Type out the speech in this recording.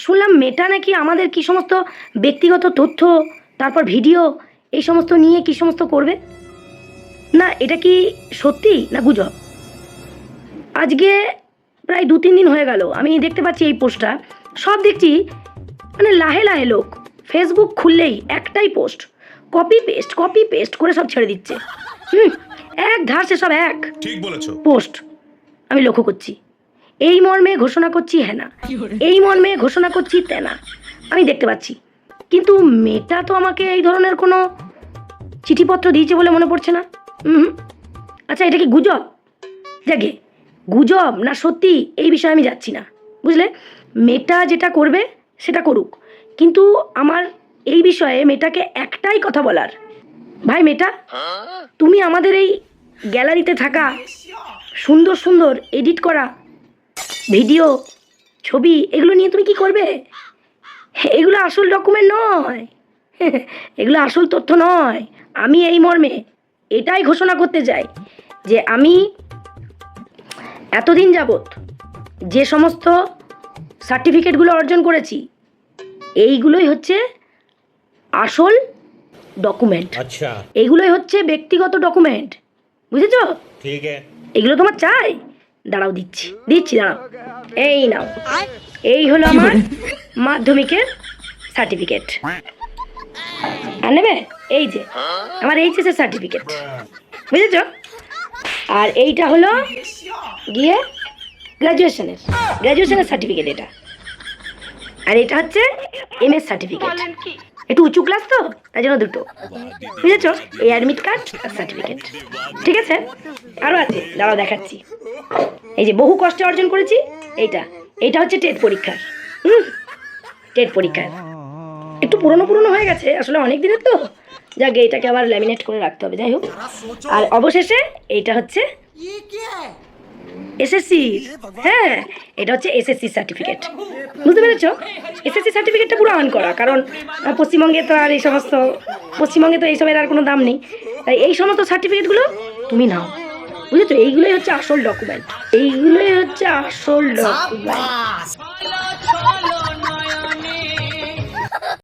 শুনলাম মেটা নাকি আমাদের কি সমস্ত ব্যক্তিগত তথ্য, তারপর ভিডিও, এই সমস্ত নিয়ে কি সমস্ত করবে। না এটা কি সত্যি না গুজব? আজকে প্রায় 2-3 দিন হয়ে গেল আমি দেখতে পাচ্ছি এই পোস্টটা, সব দেখছি মানে লাহে লাহে লোক ফেসবুক খুললেই একটাই পোস্ট, কপি পেস্ট করে সব ছেড়ে দিচ্ছে। এক ধারসে সব এক ঠিক বলেছো পোস্ট আমি লক্ষ্য করছি। এই মর্মে ঘোষণা করছি হ্যাঁ না, এই মর্মে ঘোষণা করছি তেনা, আমি দেখতে পাচ্ছি। কিন্তু মেটা তো আমাকে এই ধরনের কোনো চিঠিপত্র দিয়েছে বলে মনে পড়ছে না। আচ্ছা এটা কি গুজব? দেখে গুজব না সত্যি এই বিষয়ে আমি যাচ্ছি না, বুঝলে। মেটা যেটা করবে সেটা করুক, কিন্তু আমার এই বিষয়ে মেটাকে একটাই কথা বলার, ভাই মেটা তুমি আমাদের এই গ্যালারিতে থাকা সুন্দর সুন্দর এডিট করা ভিডিও, ছবি, এগুলো নিয়ে তুমি কি করবে? এগুলো আসল ডকুমেন্ট নয়, এগুলো আসল তথ্য নয়। আমি এই মর্মে এটাই ঘোষণা করতে চাই যে আমি এতদিন যাবৎ যে সমস্ত সার্টিফিকেটগুলো অর্জন করেছি এইগুলোই হচ্ছে আসল ডকুমেন্ট। আচ্ছা এইগুলোই হচ্ছে ব্যক্তিগত ডকুমেন্ট, বুঝেছো? ঠিক আছে এগুলো তোমার চাই? দাঁড়াও দিচ্ছি দাঁড়াও, এই নাও, এই হলো আমার মাধ্যমিকের সার্টিফিকেট। আর নেবে এই যে আমার এইচএসের সার্টিফিকেট, বুঝেছো? আর এইটা হলো গিয়ে গ্র্যাজুয়েশনের সার্টিফিকেট এটা। আর এটা হচ্ছে এমএস সার্টিফিকেট, একটু উঁচু ক্লাস তো তাই জন্য দুটো, বুঝেছো? এই অ্যাডমিট কার্ড আর সার্টিফিকেট, ঠিক আছে? আরও আছে, দাঁড়াও দেখাচ্ছি। এই যে বহু কষ্টে অর্জন করেছি এইটা হচ্ছে টেট পরীক্ষার, টেট পরীক্ষার একটু পুরনো হয়ে গেছে আসলে অনেক দিনের তো, যাকে এটাকে আবার ল্যামিনেট করে রাখতে হবে, যাই হোক। আর অবশেষে এইটা হচ্ছে এসএসসি, হ্যাঁ এটা হচ্ছে এসএসসি সার্টিফিকেট, বুঝতে পেরেছ? এসএসসি সার্টিফিকেটটা পুরো অন করা, কারণ পশ্চিমবঙ্গে তো আর এইসবের আর কোনো দাম নেই, তাই এই সমস্ত সার্টিফিকেটগুলো তুমি নাও, বুঝেছো? এইগুলোই হচ্ছে আসল ডকুমেন্ট, এইগুলোই হচ্ছে আসল ডকুমেন্ট।